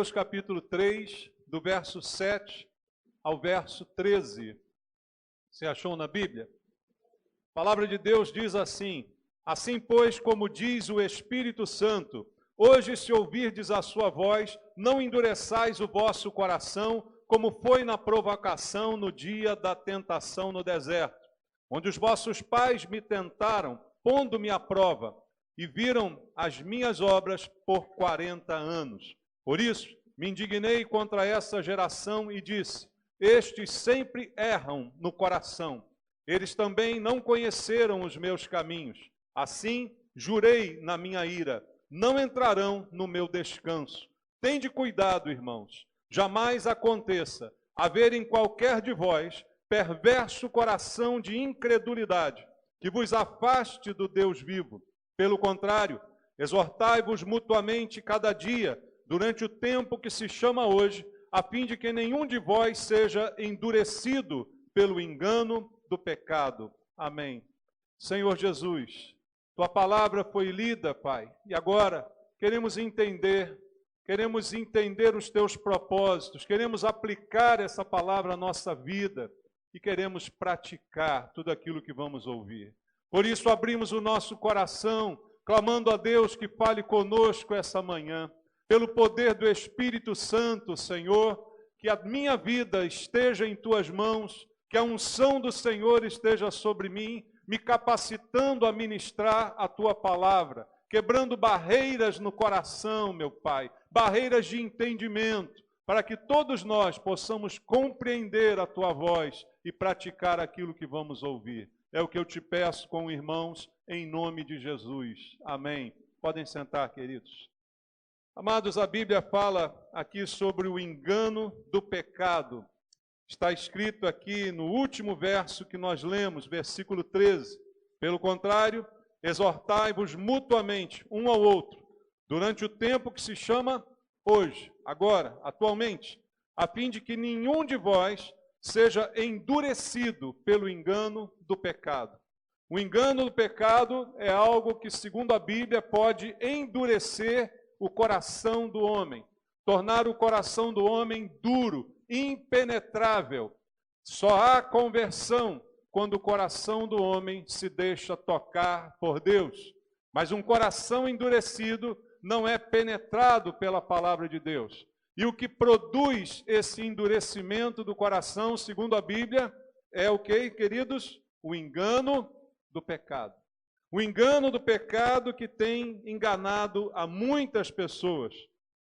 Mateus capítulo 3, do verso 7 ao verso 13. Você achou na Bíblia? A palavra de Deus diz assim: assim, pois, como diz o Espírito Santo, hoje, se ouvirdes a sua voz, não endureçais o vosso coração, como foi na provocação no dia da tentação no deserto, onde os vossos pais me tentaram, pondo-me à prova, e viram as minhas obras por 40 anos. Por isso, me indignei contra essa geração e disse: estes sempre erram no coração. Eles também não conheceram os meus caminhos. Assim, jurei na minha ira: não entrarão no meu descanso. Tende cuidado, irmãos, jamais aconteça haver em qualquer de vós perverso coração de incredulidade, que vos afaste do Deus vivo. Pelo contrário, exortai-vos mutuamente cada dia, durante o tempo que se chama hoje, a fim de que nenhum de vós seja endurecido pelo engano do pecado. Amém. Senhor Jesus, tua palavra foi lida, Pai, e agora queremos entender os teus propósitos, queremos aplicar essa palavra à nossa vida e queremos praticar tudo aquilo que vamos ouvir. Por isso abrimos o nosso coração, clamando a Deus que fale conosco essa manhã. Pelo poder do Espírito Santo, Senhor, que a minha vida esteja em tuas mãos, que a unção do Senhor esteja sobre mim, me capacitando a ministrar a tua palavra, quebrando barreiras no coração, meu Pai, barreiras de entendimento, para que todos nós possamos compreender a tua voz e praticar aquilo que vamos ouvir. É o que eu te peço com irmãos, em nome de Jesus. Amém. Podem sentar, queridos. Amados, a Bíblia fala aqui sobre o engano do pecado. Está escrito aqui no último verso que nós lemos, versículo 13. Pelo contrário, exortai-vos mutuamente um ao outro, durante o tempo que se chama hoje, agora, atualmente, a fim de que nenhum de vós seja endurecido pelo engano do pecado. O engano do pecado é algo que, segundo a Bíblia, pode endurecer o coração do homem, tornar o coração do homem duro, impenetrável. Só há conversão quando o coração do homem se deixa tocar por Deus. Mas um coração endurecido não é penetrado pela palavra de Deus. E o que produz esse endurecimento do coração, segundo a Bíblia, é o que, queridos? O engano do pecado. O engano do pecado que tem enganado a muitas pessoas.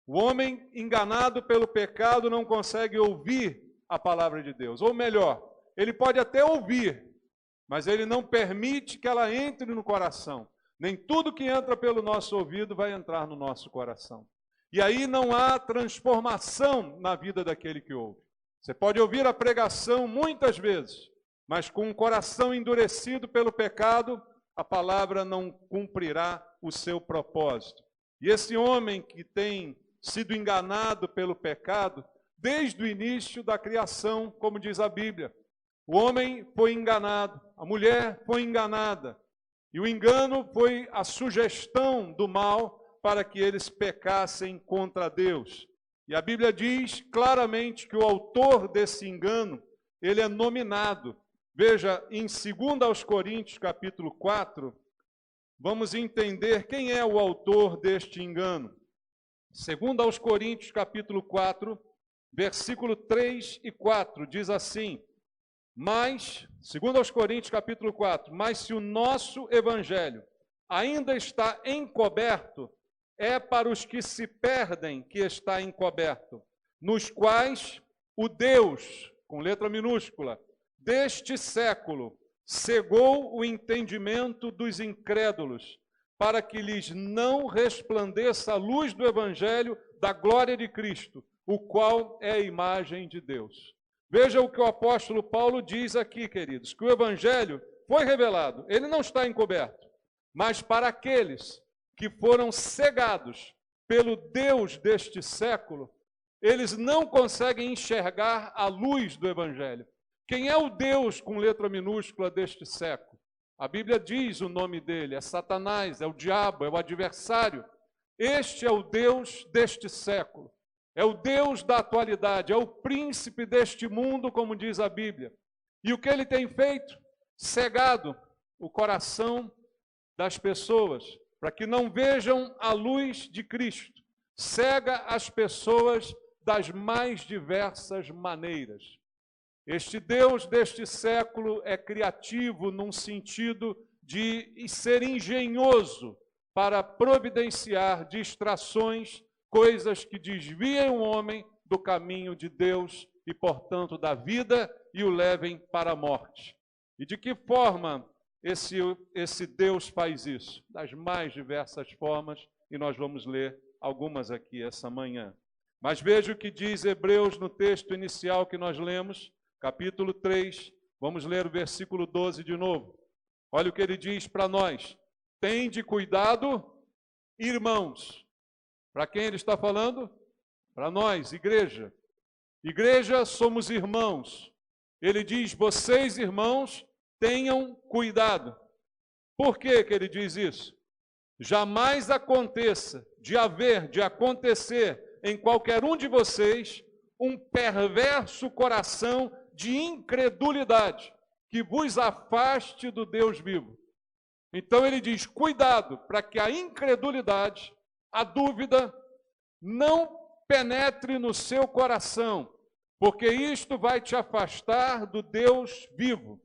O homem enganado pelo pecado não consegue ouvir a palavra de Deus. Ou melhor, ele pode até ouvir, mas ele não permite que ela entre no coração. Nem tudo que entra pelo nosso ouvido vai entrar no nosso coração. E aí não há transformação na vida daquele que ouve. Você pode ouvir a pregação muitas vezes, mas com um coração endurecido pelo pecado, a palavra não cumprirá o seu propósito. E esse homem que tem sido enganado pelo pecado, desde o início da criação, como diz a Bíblia, o homem foi enganado, a mulher foi enganada, e o engano foi a sugestão do mal para que eles pecassem contra Deus. E a Bíblia diz claramente que o autor desse engano, ele é nominado. Veja, em 2 Coríntios, capítulo 4, vamos entender quem é o autor deste engano. 2 Coríntios, capítulo 4, versículo 3 e 4, diz assim: mas, 2 Coríntios, capítulo 4, mas se o nosso evangelho ainda está encoberto, é para os que se perdem que está encoberto, nos quais o Deus, com letra minúscula, deste século, cegou o entendimento dos incrédulos, para que lhes não resplandeça a luz do evangelho da glória de Cristo, o qual é a imagem de Deus. Veja o que o apóstolo Paulo diz aqui, queridos, que o evangelho foi revelado, ele não está encoberto, mas para aqueles que foram cegados pelo Deus deste século, eles não conseguem enxergar a luz do evangelho. Quem é o Deus com letra minúscula deste século? A Bíblia diz o nome dele, é Satanás, é o diabo, é o adversário. Este é o Deus deste século. é o Deus da atualidade, é o príncipe deste mundo, como diz a Bíblia. E o que ele tem feito? Cegado o coração das pessoas, para que não vejam a luz de Cristo. Cega as pessoas das mais diversas maneiras. Este Deus deste século é criativo num sentido de ser engenhoso para providenciar distrações, coisas que desviem o homem do caminho de Deus e, portanto, da vida e o levem para a morte. E de que forma esse Deus faz isso? Das mais diversas formas, e nós vamos ler algumas aqui essa manhã. Mas veja o que diz Hebreus no texto inicial que nós lemos, capítulo 3, vamos ler o versículo 12 de novo. Olha o que ele diz para nós. Tende cuidado, irmãos. Para quem ele está falando? Para nós, igreja. Igreja, somos irmãos. Ele diz, vocês, irmãos, tenham cuidado. Por que ele diz isso? Jamais aconteça de acontecer em qualquer um de vocês um perverso coração de incredulidade que vos afaste do Deus vivo. Então ele diz, cuidado para que a incredulidade, a dúvida, não penetre no seu coração, porque isto vai te afastar do Deus vivo.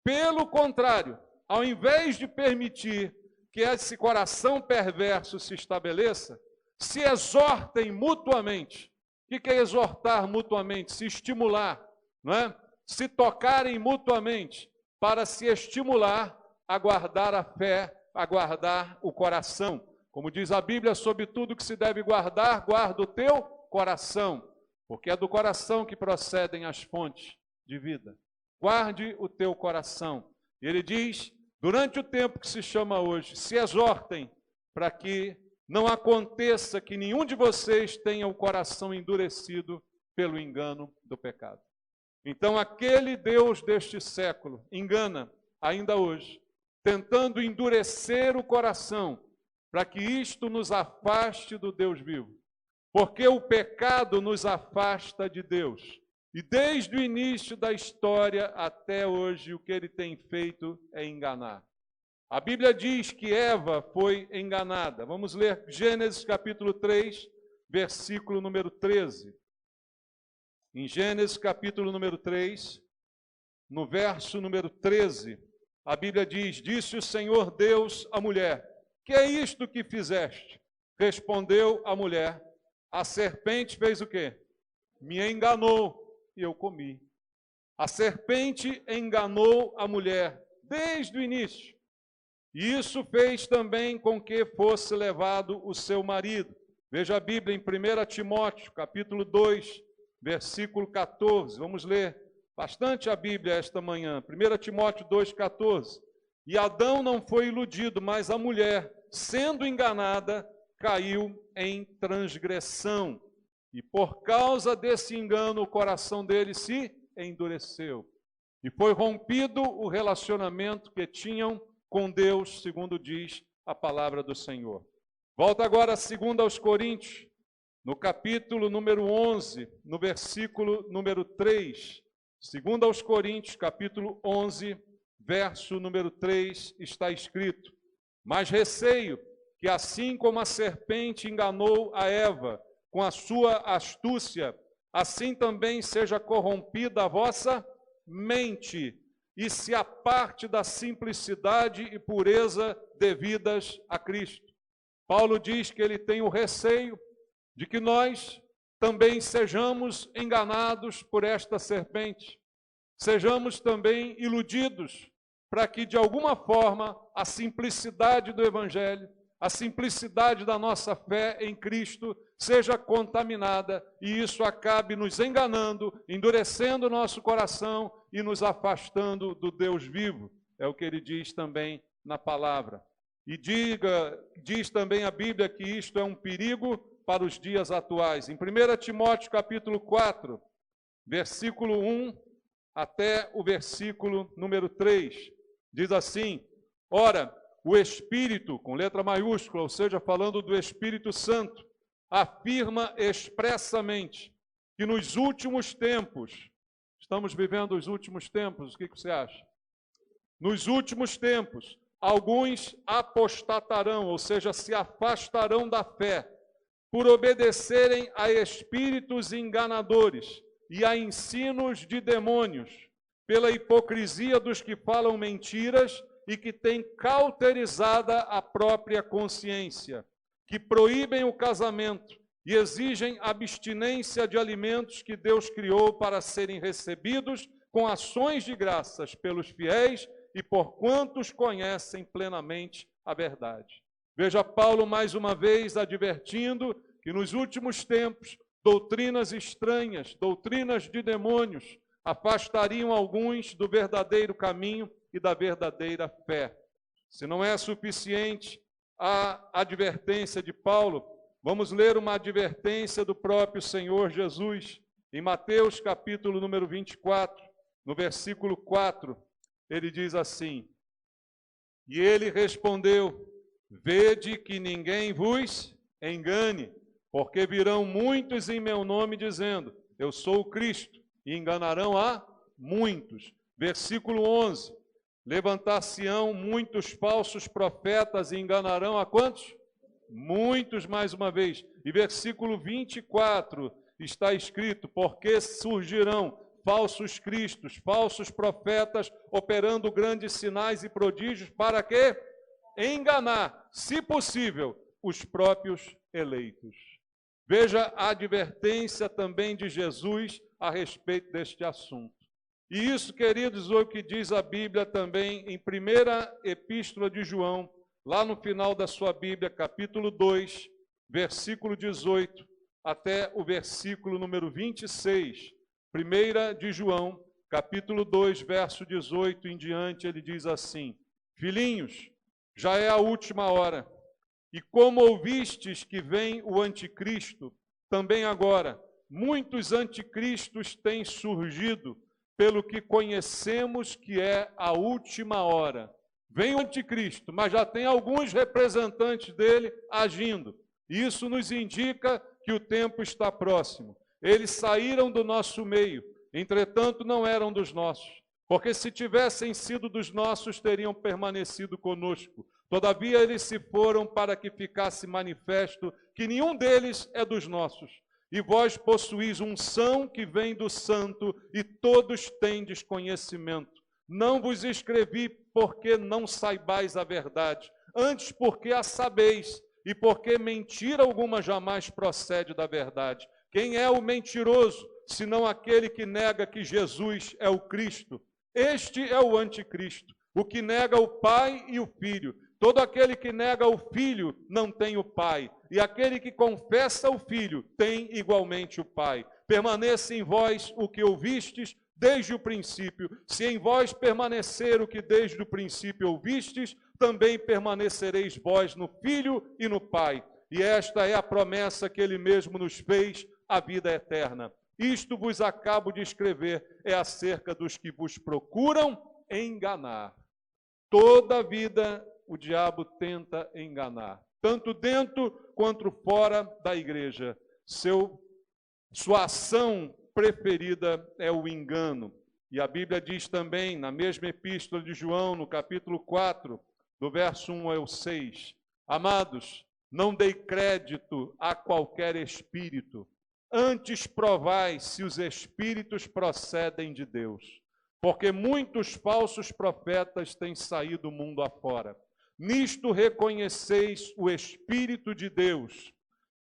Pelo contrário, ao invés de permitir que esse coração perverso se estabeleça, se exortem mutuamente. O que é exortar mutuamente? Se estimular, não é? Se tocarem mutuamente para se estimular a guardar a fé, a guardar o coração. Como diz a Bíblia, sobre tudo que se deve guardar, guarda o teu coração, porque é do coração que procedem as fontes de vida. Guarde o teu coração. E ele diz, durante o tempo que se chama hoje, se exortem para que não aconteça que nenhum de vocês tenha o coração endurecido pelo engano do pecado. Então, aquele Deus deste século engana ainda hoje, tentando endurecer o coração, para que isto nos afaste do Deus vivo. Porque o pecado nos afasta de Deus. E desde o início da história até hoje, o que ele tem feito é enganar. A Bíblia diz que Eva foi enganada. Vamos ler Gênesis capítulo 3, versículo número 13. Em Gênesis capítulo número 3, no verso número 13, a Bíblia diz, disse o Senhor Deus à mulher, que é isto que fizeste? Respondeu a mulher, a serpente fez o quê? Me enganou e eu comi. A serpente enganou a mulher desde o início. E isso fez também com que fosse levado o seu marido. Veja a Bíblia em 1 Timóteo, capítulo 2, versículo 14. Vamos ler bastante a Bíblia esta manhã. 1 Timóteo 2, 14. E Adão não foi iludido, mas a mulher, sendo enganada, caiu em transgressão. E por causa desse engano, o coração dele se endureceu. E foi rompido o relacionamento que tinham com Deus, segundo diz a palavra do Senhor. Volta agora a 2 aos Coríntios, no capítulo número 11, no versículo número 3. 2 aos Coríntios, capítulo 11, verso número 3, está escrito: mas receio que assim como a serpente enganou a Eva com a sua astúcia, assim também seja corrompida a vossa mente, e se aparte da simplicidade e pureza devidas a Cristo. Paulo diz que ele tem o receio de que nós também sejamos enganados por esta serpente, sejamos também iludidos, para que de alguma forma a simplicidade do Evangelho, a simplicidade da nossa fé em Cristo seja contaminada e isso acabe nos enganando, endurecendo o nosso coração e nos afastando do Deus vivo. É o que ele diz também na palavra. E diz também a Bíblia que isto é um perigo para os dias atuais. Em 1 Timóteo capítulo 4, versículo 1 até o versículo número 3, diz assim: ora, o Espírito, com letra maiúscula, ou seja, falando do Espírito Santo, afirma expressamente que nos últimos tempos, estamos vivendo os últimos tempos, o que você acha? Nos últimos tempos, alguns apostatarão, ou seja, se afastarão da fé, por obedecerem a espíritos enganadores e a ensinos de demônios, pela hipocrisia dos que falam mentiras e que têm cauterizada a própria consciência, que proíbem o casamento e exigem abstinência de alimentos que Deus criou para serem recebidos com ações de graças pelos fiéis e por quantos conhecem plenamente a verdade. Veja Paulo mais uma vez advertindo que nos últimos tempos, doutrinas estranhas, doutrinas de demônios, afastariam alguns do verdadeiro caminho e da verdadeira fé. Se não é suficiente a advertência de Paulo, vamos ler uma advertência do próprio Senhor Jesus. Em Mateus capítulo número 24, no versículo 4, ele diz assim: e ele respondeu: vede que ninguém vos engane, porque virão muitos em meu nome dizendo, eu sou o Cristo, e enganarão a muitos. Versículo 11, levantar-se-ão muitos falsos profetas e enganarão a quantos? Muitos, mais uma vez. E versículo 24 está escrito, porque surgirão falsos cristos, falsos profetas, operando grandes sinais e prodígios, para quê? Enganar, se possível, os próprios eleitos. Veja a advertência também de Jesus a respeito deste assunto. E isso, queridos, é o que diz a Bíblia também em 1ª Epístola de João, lá no final da sua Bíblia, capítulo 2, versículo 18, até o versículo número 26. 1ª de João, capítulo 2, verso 18 em diante, ele diz assim: filhinhos, já é a última hora, e como ouvistes que vem o anticristo, também agora muitos anticristos têm surgido, pelo que conhecemos que é a última hora. Vem o anticristo, mas já tem alguns representantes dele agindo. Isso nos indica que o tempo está próximo. Eles saíram do nosso meio, entretanto não eram dos nossos, porque se tivessem sido dos nossos, teriam permanecido conosco. Todavia eles se foram para que ficasse manifesto que nenhum deles é dos nossos. E vós possuís unção que vem do Santo, e todos tendes conhecimento. Não vos escrevi porque não saibais a verdade, antes porque a sabeis, e porque mentira alguma jamais procede da verdade. Quem é o mentiroso, senão aquele que nega que Jesus é o Cristo? Este é o anticristo, o que nega o Pai e o Filho. Todo aquele que nega o Filho não tem o Pai, e aquele que confessa o Filho tem igualmente o Pai. Permaneça em vós o que ouvistes desde o princípio. Se em vós permanecer o que desde o princípio ouvistes, também permanecereis vós no Filho e no Pai. E esta é a promessa que Ele mesmo nos fez, a vida eterna. Isto vos acabo de escrever, é acerca dos que vos procuram enganar. Toda a vida o diabo tenta enganar, tanto dentro quanto fora da igreja. Sua ação preferida é o engano. E a Bíblia diz também, na mesma epístola de João, no capítulo 4, do verso 1 ao 6, amados, não dei crédito a qualquer espírito, antes provai se os espíritos procedem de Deus, porque muitos falsos profetas têm saído mundo afora. Nisto reconheceis o Espírito de Deus.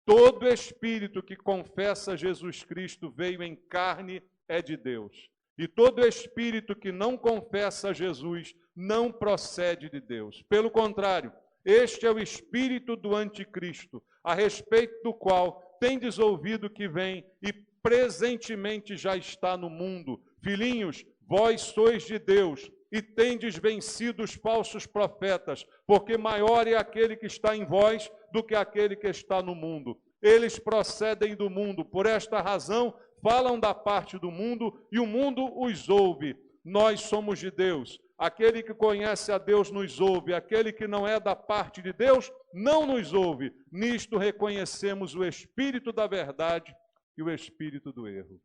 Todo espírito que confessa Jesus Cristo veio em carne é de Deus. E todo espírito que não confessa Jesus não procede de Deus. Pelo contrário, este é o espírito do anticristo, a respeito do qual tendes ouvido que vem e presentemente já está no mundo. Filhinhos, vós sois de Deus e tendes vencido os falsos profetas, porque maior é aquele que está em vós do que aquele que está no mundo. Eles procedem do mundo, por esta razão falam da parte do mundo e o mundo os ouve. Nós somos de Deus. aquele que conhece a Deus nos ouve, aquele que não é da parte de Deus não nos ouve. Nisto reconhecemos o espírito da verdade e o espírito do erro.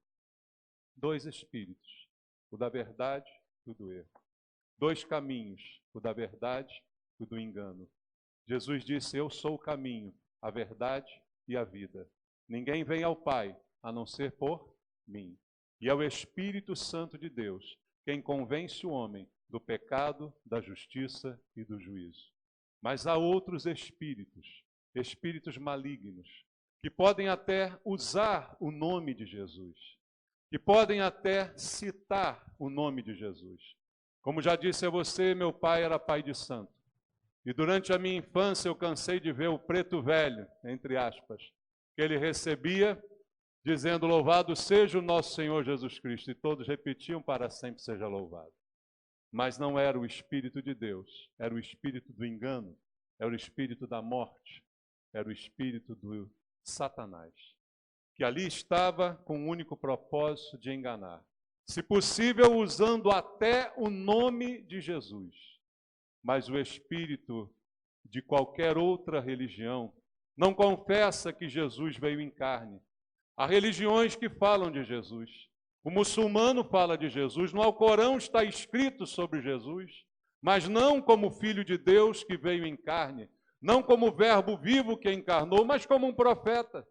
Dois espíritos, o da verdade e o do erro. Dois caminhos, o da verdade e o do engano. Jesus disse: eu sou o caminho, a verdade e a vida. Ninguém vem ao Pai a não ser por mim. E é o Espírito Santo de Deus quem convence o homem do pecado, da justiça e do juízo. Mas há outros espíritos, espíritos malignos, que podem até usar o nome de Jesus, que podem até citar o nome de Jesus. Como já disse a você, meu pai era pai de santo. E durante a minha infância eu cansei de ver o preto velho, entre aspas, que ele recebia, dizendo: louvado seja o nosso Senhor Jesus Cristo. E todos repetiam: para sempre seja louvado. Mas não era o Espírito de Deus, era o espírito do engano, era o espírito da morte, era o espírito do Satanás, que ali estava com o único propósito de enganar. Se possível, usando até o nome de Jesus. Mas o espírito de qualquer outra religião não confessa que Jesus veio em carne. Há religiões que falam de Jesus. O muçulmano fala de Jesus. No Alcorão está escrito sobre Jesus, mas não como Filho de Deus que veio em carne, não como Verbo vivo que encarnou, mas como um profeta.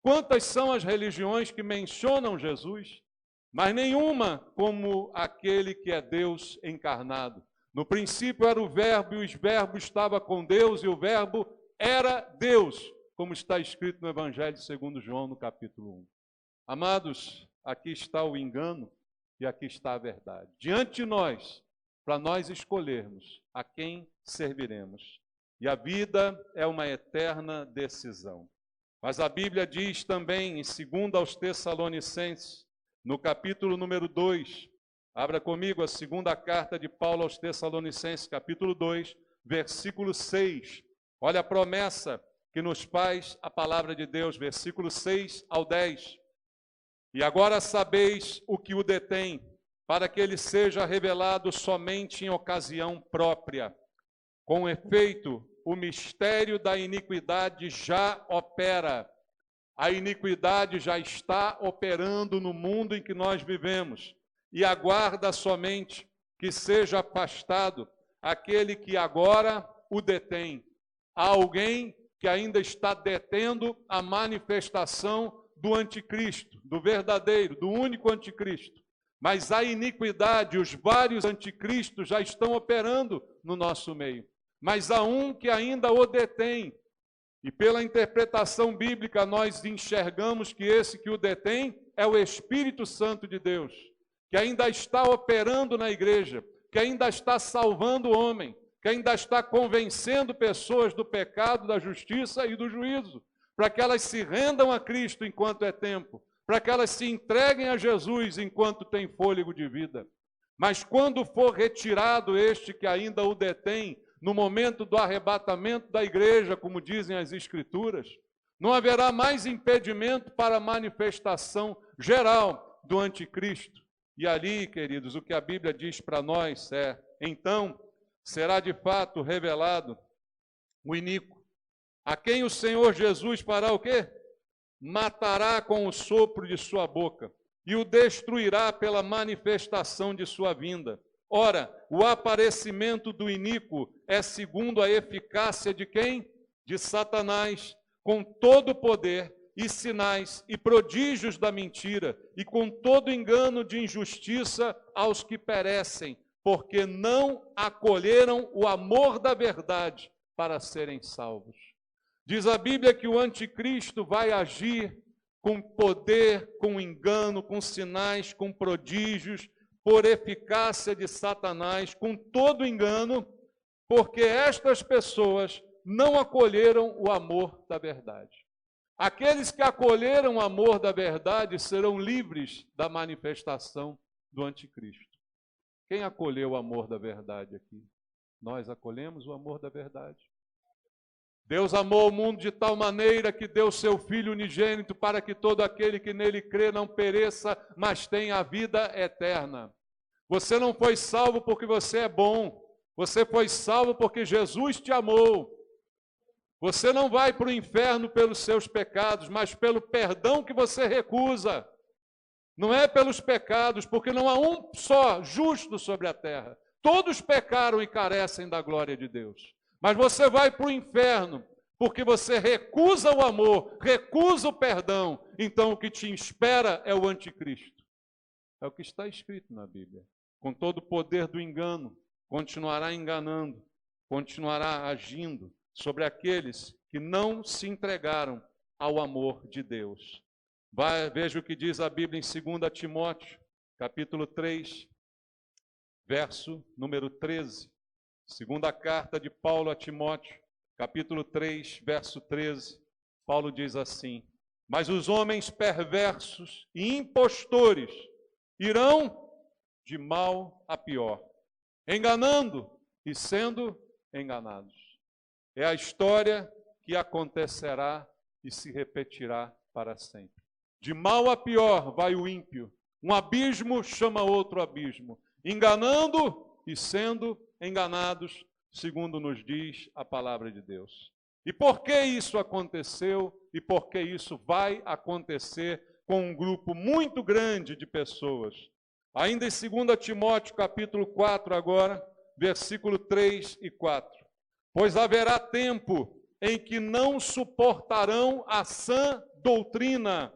Quantas são as religiões que mencionam Jesus, mas nenhuma como aquele que é Deus encarnado. No princípio era o Verbo, e o Verbo estava com Deus, e o Verbo era Deus, como está escrito no Evangelho segundo João, no capítulo 1. Amados, aqui está o engano e aqui está a verdade. Diante de nós, para nós escolhermos a quem serviremos. E a vida é uma eterna decisão. Mas a Bíblia diz também, em 2 aos Tessalonicenses, no capítulo número 2, abra comigo a segunda carta de Paulo aos Tessalonicenses, capítulo 2, versículo 6. Olha a promessa que nos faz a palavra de Deus, versículo 6 ao 10. E agora sabeis o que o detém, para que ele seja revelado somente em ocasião própria. Com efeito, o mistério da iniquidade já opera. A iniquidade já está operando no mundo em que nós vivemos. E aguarda somente que seja afastado aquele que agora o detém. Há alguém que ainda está detendo a manifestação do anticristo, do verdadeiro, do único anticristo. Mas a iniquidade, os vários anticristos já estão operando no nosso meio. Mas há um que ainda o detém. E pela interpretação bíblica nós enxergamos que esse que o detém é o Espírito Santo de Deus, que ainda está operando na igreja, que ainda está salvando o homem, que ainda está convencendo pessoas do pecado, da justiça e do juízo, para que elas se rendam a Cristo enquanto é tempo, para que elas se entreguem a Jesus enquanto tem fôlego de vida. Mas quando for retirado este que ainda o detém, no momento do arrebatamento da igreja, como dizem as Escrituras, não haverá mais impedimento para a manifestação geral do anticristo. E ali, queridos, o que a Bíblia diz para nós é: então será de fato revelado o iníquo, a quem o Senhor Jesus fará o quê? Matará com o sopro de sua boca e o destruirá pela manifestação de sua vinda. Ora, o aparecimento do iníquo é segundo a eficácia de quem? De Satanás, com todo o poder e sinais e prodígios da mentira, e com todo engano de injustiça aos que perecem, porque não acolheram o amor da verdade para serem salvos. Diz a Bíblia que o anticristo vai agir com poder, com engano, com sinais, com prodígios, por eficácia de Satanás, com todo engano, porque estas pessoas não acolheram o amor da verdade. Aqueles que acolheram o amor da verdade serão livres da manifestação do anticristo. Quem acolheu o amor da verdade aqui? Nós acolhemos o amor da verdade. Deus amou o mundo de tal maneira que deu seu Filho unigênito para que todo aquele que nele crê não pereça, mas tenha a vida eterna. Você não foi salvo porque você é bom. Você foi salvo porque Jesus te amou. Você não vai para o inferno pelos seus pecados, mas pelo perdão que você recusa. Não é pelos pecados, porque não há um só justo sobre a terra. Todos pecaram e carecem da glória de Deus. Mas você vai para o inferno porque você recusa o amor, recusa o perdão. Então o que te espera é o anticristo. É o que está escrito na Bíblia. Com todo o poder do engano, continuará enganando, continuará agindo sobre aqueles que não se entregaram ao amor de Deus. Veja o que diz a Bíblia em 2 Timóteo, capítulo 3, verso número 13. Segunda carta de Paulo a Timóteo, capítulo 3, verso 13. Paulo diz assim: mas os homens perversos e impostores irão de mal a pior, enganando e sendo enganados. É a história que acontecerá e se repetirá para sempre. De mal a pior vai o ímpio. Um abismo chama outro abismo, enganando e sendo enganados, segundo nos diz a palavra de Deus. E por que isso aconteceu e por que isso vai acontecer com um grupo muito grande de pessoas? Ainda em 2 Timóteo, capítulo 4 agora, versículo 3 e 4. Pois haverá tempo em que não suportarão a sã doutrina.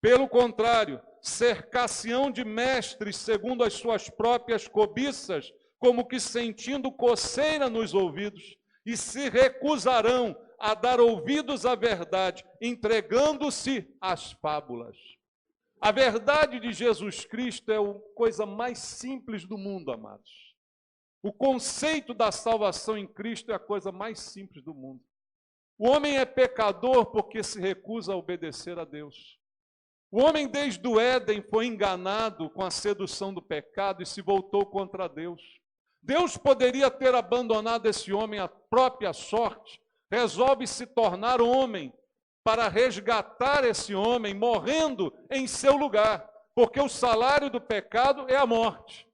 Pelo contrário, cercar-se-ão de mestres segundo as suas próprias cobiças, como que sentindo coceira nos ouvidos, e se recusarão a dar ouvidos à verdade, entregando-se às fábulas. A verdade de Jesus Cristo é a coisa mais simples do mundo, amados. O conceito da salvação em Cristo é a coisa mais simples do mundo. O homem é pecador porque se recusa a obedecer a Deus. O homem desde o Éden foi enganado com a sedução do pecado e se voltou contra Deus. Deus poderia ter abandonado esse homem à própria sorte, resolve se tornar homem para resgatar esse homem, morrendo em seu lugar, porque o salário do pecado é a morte.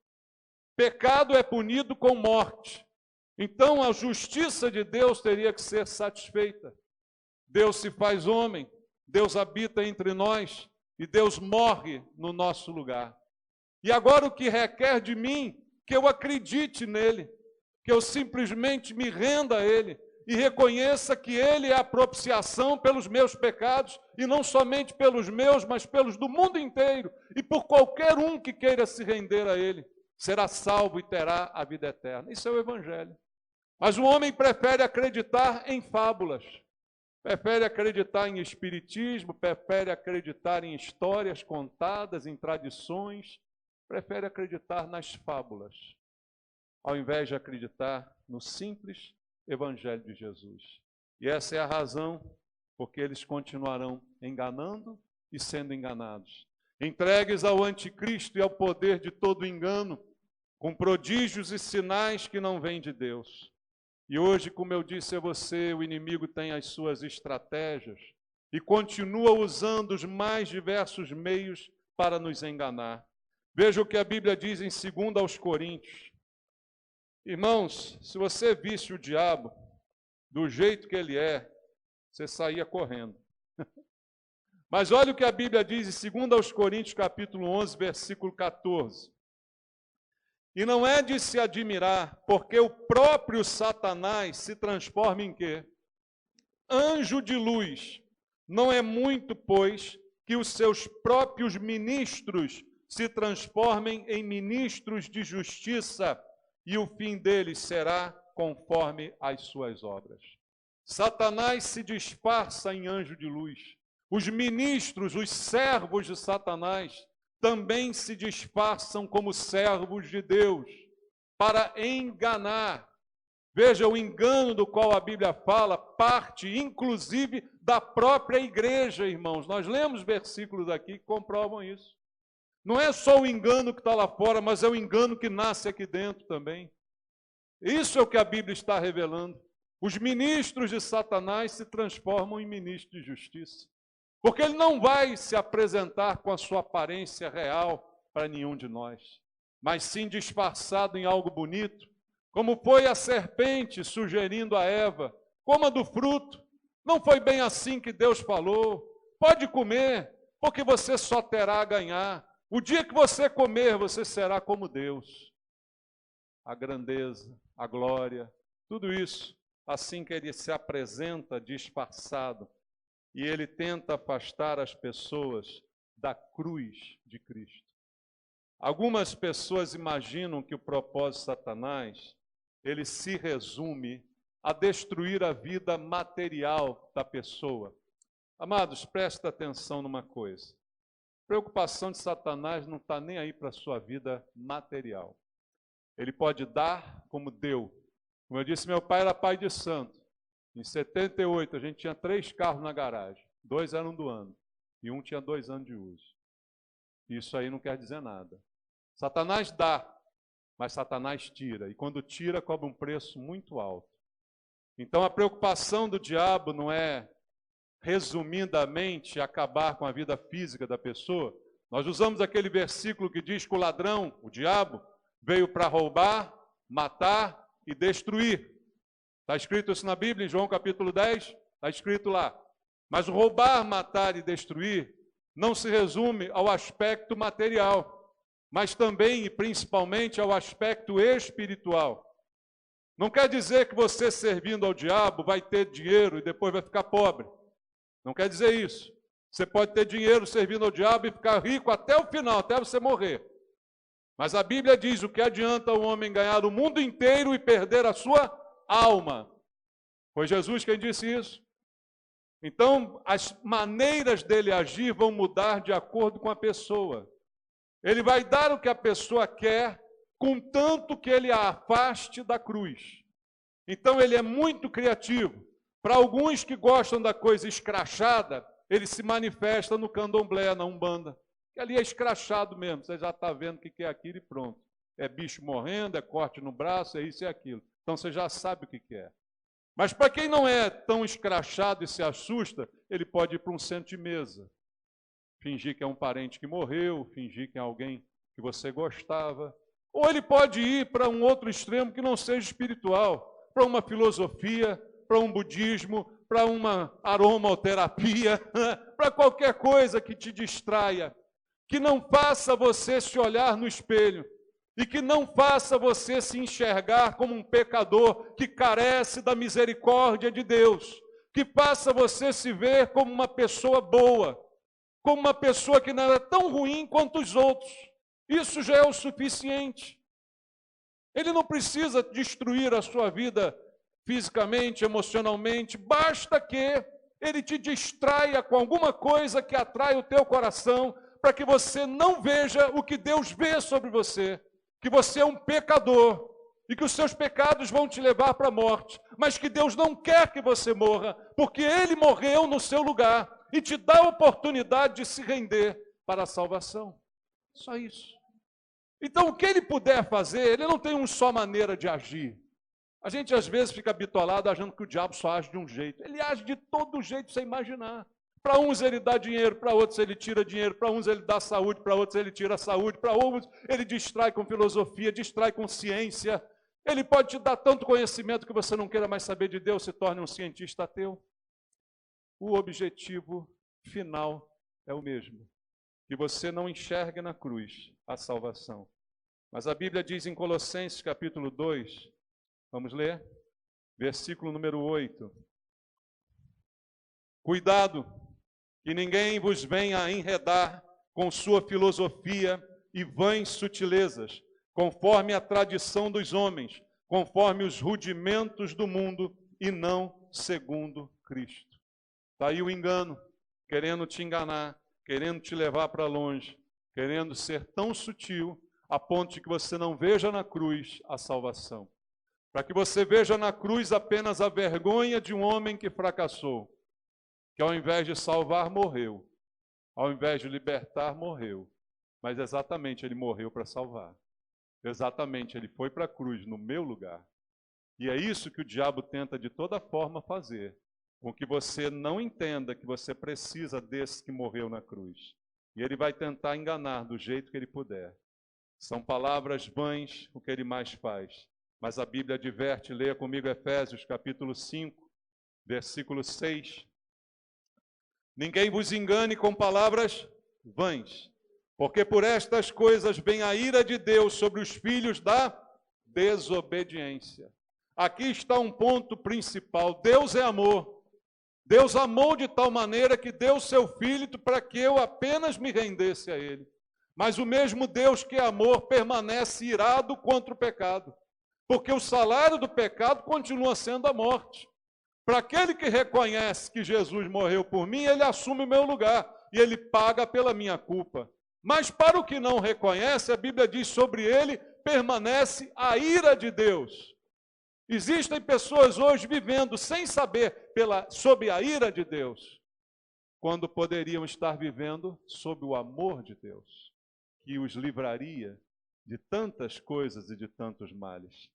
Pecado é punido com morte. Então a justiça de Deus teria que ser satisfeita. Deus se faz homem, Deus habita entre nós e Deus morre no nosso lugar. E agora o que requer de mim, que eu acredite nele, que eu simplesmente me renda a ele e reconheça que ele é a propiciação pelos meus pecados, e não somente pelos meus, mas pelos do mundo inteiro, e por qualquer um que queira se render a ele, será salvo e terá a vida eterna. Isso é o Evangelho. Mas o homem prefere acreditar em fábulas, prefere acreditar em espiritismo, prefere acreditar em histórias contadas, em tradições, prefere acreditar nas fábulas, ao invés de acreditar no simples Evangelho de Jesus. E essa é a razão porque eles continuarão enganando e sendo enganados. Entregues ao anticristo e ao poder de todo engano, com prodígios e sinais que não vêm de Deus. E hoje, como eu disse a você, o inimigo tem as suas estratégias e continua usando os mais diversos meios para nos enganar. Veja o que a Bíblia diz em 2 Coríntios. Irmãos, se você visse o diabo do jeito que ele é, você saía correndo. Mas olha o que a Bíblia diz em 2 Coríntios, capítulo 11, versículo 14. E não é de se admirar, porque o próprio Satanás se transforma em quê? Anjo de luz. Não é muito, pois, que os seus próprios ministros se transformem em ministros de justiça, e o fim deles será conforme as suas obras. Satanás se disfarça em anjo de luz. Os ministros, os servos de Satanás, também se disfarçam como servos de Deus, para enganar. Veja, o engano do qual a Bíblia fala, parte inclusive da própria igreja, irmãos. Nós lemos versículos aqui que comprovam isso. Não é só o engano que está lá fora, mas é o engano que nasce aqui dentro também. Isso é o que a Bíblia está revelando. Os ministros de Satanás se transformam em ministros de justiça. Porque ele não vai se apresentar com a sua aparência real para nenhum de nós. mas sim disfarçado em algo bonito, como foi a serpente sugerindo a Eva: coma do fruto. Não foi bem assim que Deus falou. Pode comer, porque você só terá a ganhar. O dia que você comer, você será como Deus. A grandeza, a glória, tudo isso, assim que ele se apresenta disfarçado, e ele tenta afastar as pessoas da cruz de Cristo. Algumas pessoas imaginam que o propósito de Satanás, ele se resume a destruir a vida material da pessoa. Amados, presta atenção numa coisa. A preocupação de Satanás não está nem aí para a sua vida material. Ele pode dar como deu. Como eu disse, meu pai era pai de santo. Em 78, a gente tinha 3 carros na garagem. 2 eram do ano. E um tinha 2 anos de uso. Isso aí não quer dizer nada. Satanás dá, mas Satanás tira. E quando tira, cobra um preço muito alto. Então a preocupação do diabo não é, resumidamente, acabar com a vida física da pessoa. Nós usamos aquele versículo que diz que o ladrão, o diabo, veio para roubar, matar e destruir. Está escrito isso na Bíblia, em João capítulo 10? Está escrito lá. Mas o roubar, matar e destruir não se resume ao aspecto material, mas também e principalmente ao aspecto espiritual. Não quer dizer que você servindo ao diabo vai ter dinheiro e depois vai ficar pobre. Não quer dizer isso. Você pode ter dinheiro servindo ao diabo e ficar rico até o final, até você morrer. Mas a Bíblia diz: o que adianta o homem ganhar o mundo inteiro e perder a sua alma? Foi Jesus quem disse isso. Então, as maneiras dele agir vão mudar de acordo com a pessoa. Ele vai dar o que a pessoa quer, contanto que ele a afaste da cruz. Então, ele é muito criativo. Para alguns que gostam da coisa escrachada, ele se manifesta no candomblé, na Umbanda. Que ali é escrachado mesmo, você já está vendo o que é aquilo e pronto. É bicho morrendo, é corte no braço, é isso e aquilo. Então você já sabe o que é. Mas para quem não é tão escrachado e se assusta, ele pode ir para um centro de mesa. Fingir que é um parente que morreu, fingir que é alguém que você gostava. Ou ele pode ir para um outro extremo que não seja espiritual, para uma filosofia, para um budismo, para uma aromaterapia, para qualquer coisa que te distraia, que não faça você se olhar no espelho e que não faça você se enxergar como um pecador que carece da misericórdia de Deus, que faça você se ver como uma pessoa boa, como uma pessoa que não é tão ruim quanto os outros. Isso já é o suficiente. Ele não precisa destruir a sua vida fisicamente, emocionalmente, basta que ele te distraia com alguma coisa que atrai o teu coração, para que você não veja o que Deus vê sobre você, que você é um pecador e que os seus pecados vão te levar para a morte, mas que Deus não quer que você morra, porque Ele morreu no seu lugar e te dá a oportunidade de se render para a salvação. Só isso. Então, o que Ele puder fazer, Ele não tem uma só maneira de agir. A gente às vezes fica bitolado achando que o diabo só age de um jeito. Ele age de todo jeito sem imaginar. Para uns ele dá dinheiro, para outros ele tira dinheiro, para uns ele dá saúde, para outros ele tira saúde, para outros ele distrai com filosofia, distrai com ciência. Ele pode te dar tanto conhecimento que você não queira mais saber de Deus, se torne um cientista ateu. O objetivo final é o mesmo, que você não enxergue na cruz a salvação. Mas a Bíblia diz em Colossenses capítulo 2, vamos ler? Versículo número 8. Cuidado, que ninguém vos venha a enredar com sua filosofia e vãs sutilezas, conforme a tradição dos homens, conforme os rudimentos do mundo e não segundo Cristo. Está aí o engano, querendo te enganar, querendo te levar para longe, querendo ser tão sutil a ponto de que você não veja na cruz a salvação. Para que você veja na cruz apenas a vergonha de um homem que fracassou, que ao invés de salvar, morreu. Ao invés de libertar, morreu. Mas exatamente, ele morreu para salvar. Exatamente, ele foi para a cruz no meu lugar. E é isso que o diabo tenta de toda forma fazer, com que você não entenda que você precisa desse que morreu na cruz. E ele vai tentar enganar do jeito que ele puder. São palavras vãs o que ele mais faz. Mas a Bíblia adverte, leia comigo Efésios capítulo 5, versículo 6. Ninguém vos engane com palavras vãs, porque por estas coisas vem a ira de Deus sobre os filhos da desobediência. Aqui está um ponto principal. Deus é amor. Deus amou de tal maneira que deu seu Filho para que eu apenas me rendesse a Ele. Mas o mesmo Deus que é amor permanece irado contra o pecado, porque o salário do pecado continua sendo a morte. Para aquele que reconhece que Jesus morreu por mim, ele assume o meu lugar e ele paga pela minha culpa. Mas para o que não reconhece, a Bíblia diz sobre ele, permanece a ira de Deus. Existem pessoas hoje vivendo sem saber sob a ira de Deus, quando poderiam estar vivendo sob o amor de Deus, que os livraria de tantas coisas e de tantos males.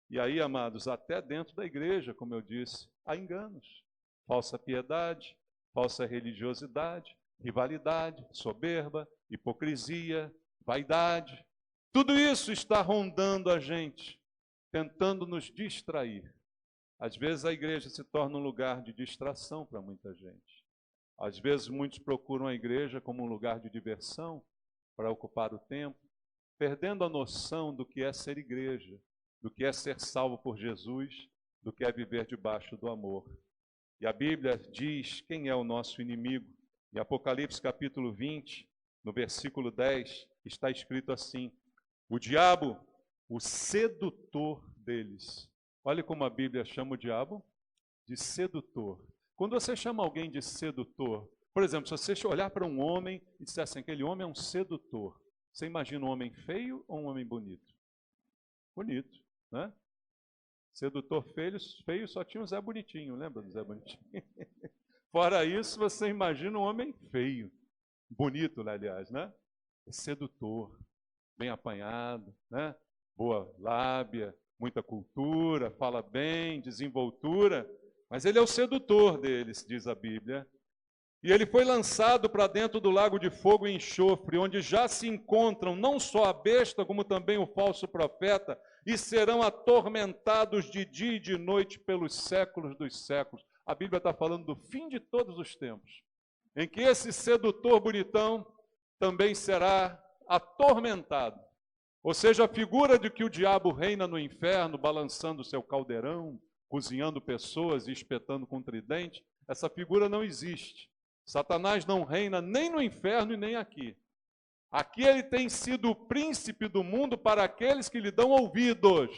E aí, amados, até dentro da igreja, como eu disse, há enganos, falsa piedade, falsa religiosidade, rivalidade, soberba, hipocrisia, vaidade. Tudo isso está rondando a gente, tentando nos distrair. Às vezes a igreja se torna um lugar de distração para muita gente. Às vezes muitos procuram a igreja como um lugar de diversão, para ocupar o tempo, perdendo a noção do que é ser igreja, do que é ser salvo por Jesus, do que é viver debaixo do amor. E a Bíblia diz quem é o nosso inimigo. Em Apocalipse capítulo 20, no versículo 10, está escrito assim: o diabo, o sedutor deles. Olha como a Bíblia chama o diabo de sedutor. Quando você chama alguém de sedutor, por exemplo, se você olhar para um homem e disser assim, aquele homem é um sedutor, você imagina um homem feio ou um homem bonito? Bonito, né? Sedutor feio só tinha o Zé Bonitinho, lembra do Zé Bonitinho? Fora isso, você imagina um homem feio, bonito, aliás, né? Sedutor, bem apanhado, né? Boa lábia, muita cultura, fala bem, desenvoltura, mas ele é o sedutor deles, diz a Bíblia. E ele foi lançado para dentro do lago de fogo e enxofre, onde já se encontram não só a besta, como também o falso profeta, e serão atormentados de dia e de noite pelos séculos dos séculos. A Bíblia está falando do fim de todos os tempos, em que esse sedutor bonitão também será atormentado. Ou seja, a figura de que o diabo reina no inferno, balançando o seu caldeirão, cozinhando pessoas e espetando com tridente, essa figura não existe. Satanás não reina nem no inferno e nem aqui. Aqui ele tem sido o príncipe do mundo para aqueles que lhe dão ouvidos.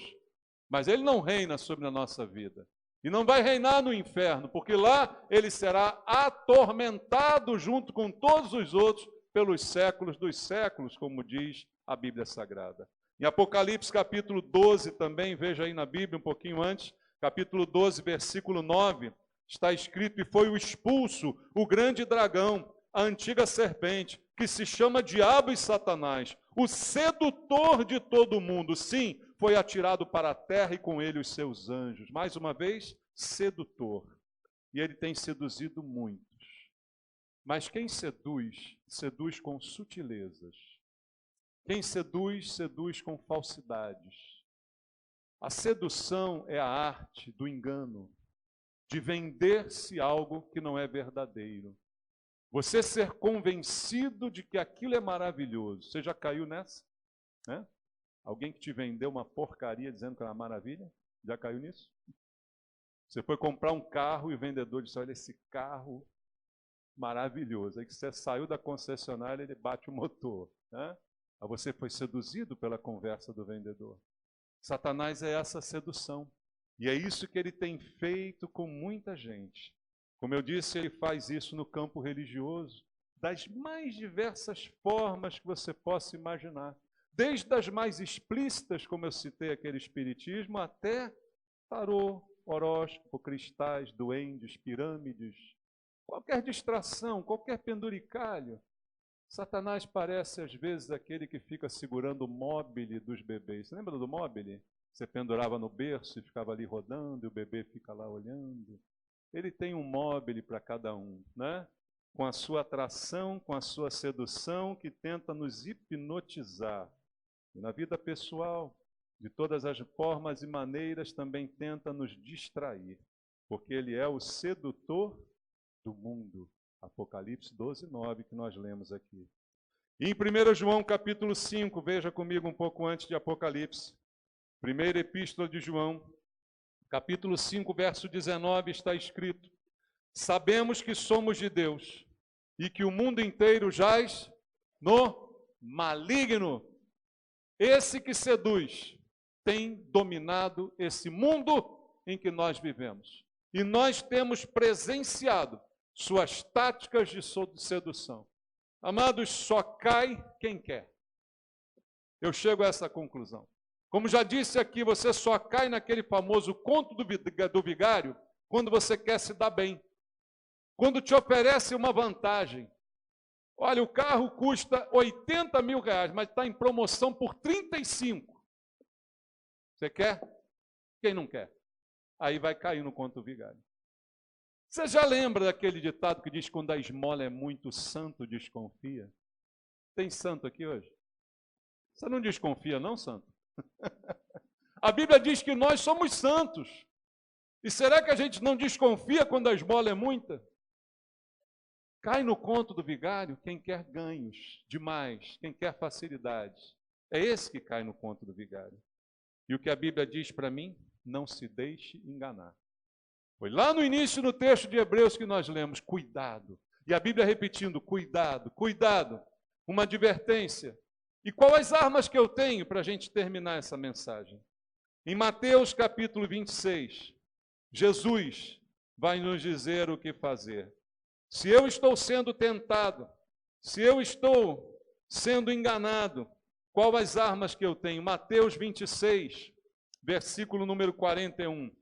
Mas ele não reina sobre a nossa vida. E não vai reinar no inferno, porque lá ele será atormentado junto com todos os outros pelos séculos dos séculos, como diz a Bíblia Sagrada. Em Apocalipse capítulo 12 também, veja aí na Bíblia um pouquinho antes, capítulo 12, versículo 9, está escrito: e foi o expulso, o grande dragão, a antiga serpente, que se chama Diabo e Satanás, o sedutor de todo mundo. Sim, foi atirado para a terra e com ele os seus anjos. Mais uma vez, sedutor. E ele tem seduzido muitos. Mas quem seduz, seduz com sutilezas. Quem seduz, seduz com falsidades. A sedução é a arte do engano, de vender-se algo que não é verdadeiro. Você ser convencido de que aquilo é maravilhoso. Você já caiu nessa? Né? Alguém que te vendeu uma porcaria dizendo que era uma maravilha? Já caiu nisso? Você foi comprar um carro e o vendedor disse: olha, esse carro maravilhoso. Aí que você saiu da concessionária, ele bate o motor. Né? Aí você foi seduzido pela conversa do vendedor. Satanás é essa sedução. E é isso que ele tem feito com muita gente. Como eu disse, ele faz isso no campo religioso, das mais diversas formas que você possa imaginar. Desde as mais explícitas, como eu citei aquele espiritismo, até tarô, horóscopo, cristais, duendes, pirâmides, qualquer distração, qualquer penduricalho. Satanás parece, às vezes, aquele que fica segurando o móbile dos bebês. Você lembra do móbile? Você pendurava no berço e ficava ali rodando, e o bebê fica lá olhando. Ele tem um móbile para cada um, né? Com a sua atração, com a sua sedução, que tenta nos hipnotizar. e na vida pessoal, de todas as formas e maneiras, também tenta nos distrair, porque ele é o sedutor do mundo. Apocalipse 12, 9, que nós lemos aqui. E em 1 João capítulo 5, veja comigo um pouco antes de Apocalipse. Primeira epístola de João, capítulo 5, verso 19, está escrito: sabemos que somos de Deus e que o mundo inteiro jaz no maligno. Esse que seduz tem dominado esse mundo em que nós vivemos. E nós temos presenciado suas táticas de sedução. Amados, só cai quem quer. Eu chego a essa conclusão. Como já disse aqui, você só cai naquele famoso conto do vigário quando você quer se dar bem. Quando te oferece uma vantagem. Olha, o carro custa 80 mil reais, mas está em promoção por 35. Você quer? Quem não quer? Aí vai cair no conto do vigário. Você já lembra daquele ditado que diz: quando a esmola é muito, santo desconfia? Tem santo aqui hoje? Você não desconfia não, santo? A Bíblia diz que nós somos santos. E será que a gente não desconfia quando a esmola é muita? Cai no conto do vigário quem quer ganhos demais, quem quer facilidades. É esse que cai no conto do vigário. E o que a Bíblia diz para mim? Não se deixe enganar. Foi lá no início do texto de Hebreus que nós lemos: cuidado. E a Bíblia repetindo: cuidado, cuidado. Uma advertência. E quais as armas que eu tenho para a gente terminar essa mensagem? Em Mateus capítulo 26, Jesus vai nos dizer o que fazer. Se eu estou sendo tentado, se eu estou sendo enganado, quais as armas que eu tenho? Mateus 26, versículo número 41.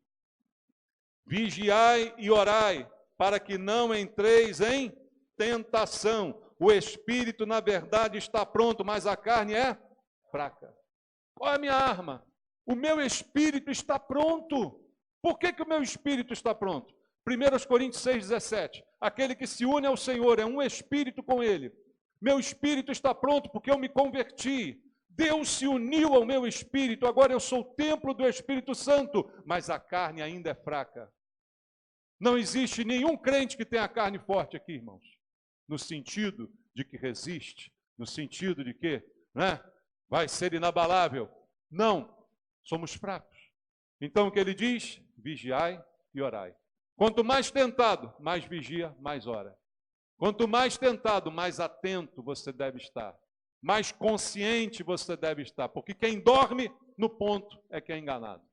Vigiai e orai, para que não entreis em tentação. O espírito, na verdade, está pronto, mas a carne é fraca. Qual é a minha arma? O meu espírito está pronto. Por que o meu espírito está pronto? 1 Coríntios 6,17. Aquele que se une ao Senhor é um espírito com Ele. Meu espírito está pronto porque eu me converti. Deus se uniu ao meu espírito, agora eu sou o templo do Espírito Santo, mas a carne ainda é fraca. Não existe nenhum crente que tenha a carne forte aqui, irmãos. No sentido de que resiste, no sentido de que, né, vai ser inabalável. Não, somos fracos. Então o que ele diz? Vigiai e orai. Quanto mais tentado, mais vigia, mais ora. Quanto mais tentado, mais atento você deve estar. Mais consciente você deve estar. Porque quem dorme no ponto é quem é enganado.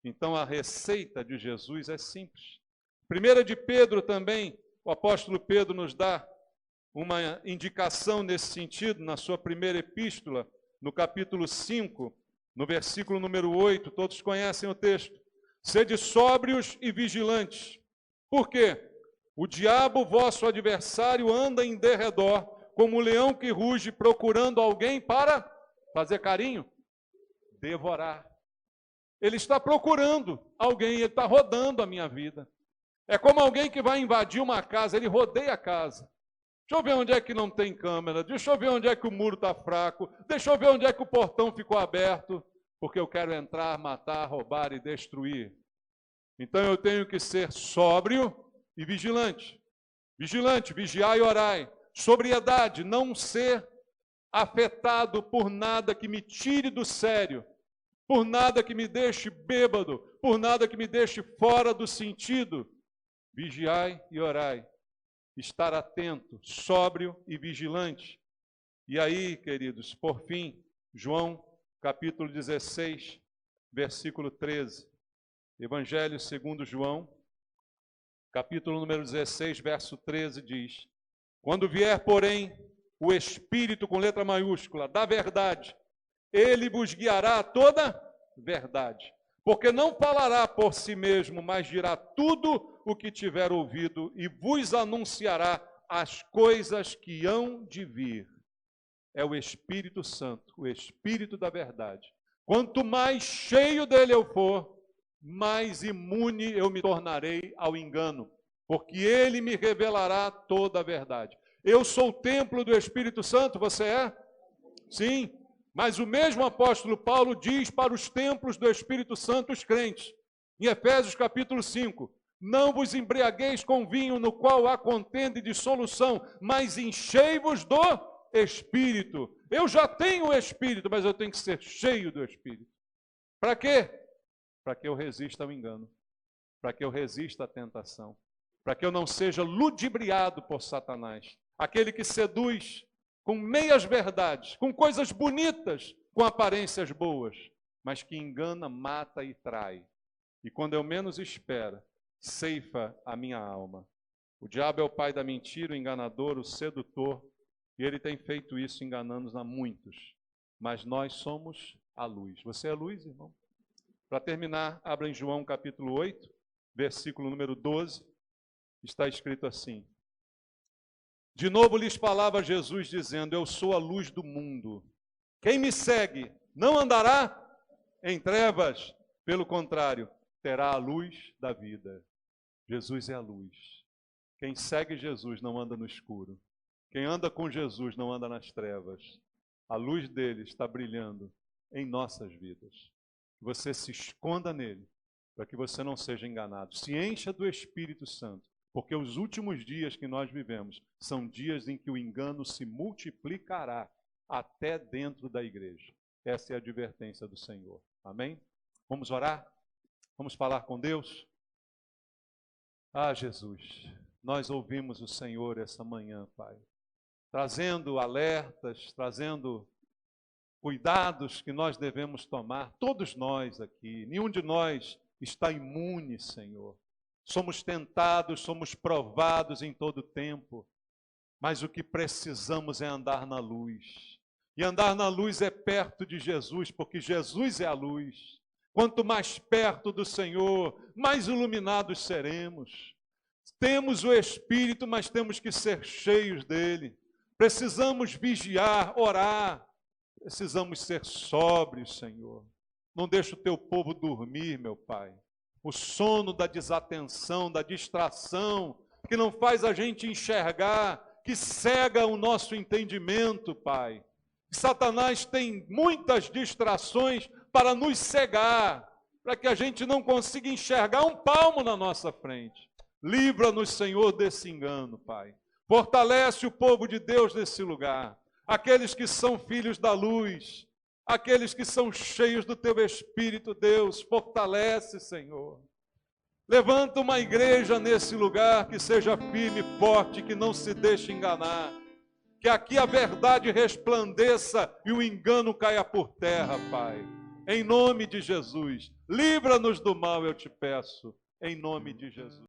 Então a receita de Jesus é simples. 1 de Pedro também, o apóstolo Pedro nos dá uma indicação nesse sentido, na sua primeira epístola, no capítulo 5, no versículo número 8, todos conhecem o texto. Sede sóbrios e vigilantes. Por quê? O diabo, vosso adversário, anda em derredor, como um leão que ruge, procurando alguém para fazer carinho, devorar. Ele está procurando alguém, ele está rodando a minha vida. É como alguém que vai invadir uma casa, ele rodeia a casa. Deixa eu ver onde é que não tem câmera, deixa eu ver onde é que o muro está fraco, deixa eu ver onde é que o portão ficou aberto, porque eu quero entrar, matar, roubar e destruir. Então eu tenho que ser sóbrio e vigilante. Vigilante, vigiai e orai. Sobriedade, não ser afetado por nada que me tire do sério, por nada que me deixe bêbado, por nada que me deixe fora do sentido. Vigiai e orai. Estar atento, sóbrio e vigilante. E aí, queridos, por fim, João, capítulo 16, versículo 13. Evangelho segundo João, capítulo número 16, verso 13, diz: quando vier, porém, o Espírito, com letra maiúscula, da verdade, ele vos guiará a toda verdade. Porque não falará por si mesmo, mas dirá tudo o que tiver ouvido e vos anunciará as coisas que hão de vir. É o Espírito Santo, o Espírito da verdade. Quanto mais cheio dele eu for, mais imune eu me tornarei ao engano, porque ele me revelará toda a verdade. Eu sou o templo do Espírito Santo, você é? Sim. Mas o mesmo apóstolo Paulo diz para os templos do Espírito Santo, os crentes, em Efésios capítulo 5, não vos embriagueis com vinho no qual há contenda e dissolução, mas enchei-vos do Espírito. Eu já tenho o Espírito, mas eu tenho que ser cheio do Espírito. Para quê? Para que eu resista ao engano, para que eu resista à tentação, para que eu não seja ludibriado por Satanás, aquele que seduz com meias verdades, com coisas bonitas, com aparências boas, mas que engana, mata e trai. E quando eu menos espero, ceifa a minha alma. O diabo é o pai da mentira, o enganador, o sedutor, e ele tem feito isso enganando-nos a muitos. Mas nós somos a luz. Você é luz, irmão? Para terminar, abra em João capítulo 8, versículo número 12, está escrito assim: de novo lhes falava Jesus, dizendo, eu sou a luz do mundo. Quem me segue não andará em trevas, pelo contrário, terá a luz da vida. Jesus é a luz. Quem segue Jesus não anda no escuro. Quem anda com Jesus não anda nas trevas. A luz dele está brilhando em nossas vidas. Que você se esconda nele, para que você não seja enganado. Se encha do Espírito Santo, porque os últimos dias que nós vivemos são dias em que o engano se multiplicará até dentro da igreja. Essa é a advertência do Senhor. Amém? Vamos orar? Vamos falar com Deus? Ah, Jesus, nós ouvimos o Senhor essa manhã, Pai, trazendo alertas, trazendo cuidados que nós devemos tomar, todos nós aqui, nenhum de nós está imune, Senhor. Somos tentados, somos provados em todo tempo, mas o que precisamos é andar na luz. E andar na luz é perto de Jesus, porque Jesus é a luz. Quanto mais perto do Senhor, mais iluminados seremos. Temos o Espírito, mas temos que ser cheios dele. Precisamos vigiar, orar. Precisamos ser sóbrios, Senhor. Não deixa o teu povo dormir, meu Pai. O sono da desatenção, da distração, que não faz a gente enxergar, que cega o nosso entendimento, Pai. Satanás tem muitas distrações para nos cegar, para que a gente não consiga enxergar um palmo na nossa frente. Livra-nos, Senhor, desse engano, Pai. Fortalece o povo de Deus nesse lugar. Aqueles que são filhos da luz, aqueles que são cheios do Teu Espírito, Deus, fortalece, Senhor. Levanta uma igreja nesse lugar que seja firme e forte, que não se deixe enganar. Que aqui a verdade resplandeça e o engano caia por terra, Pai. Em nome de Jesus. Livra-nos do mal, eu te peço. Em nome de Jesus.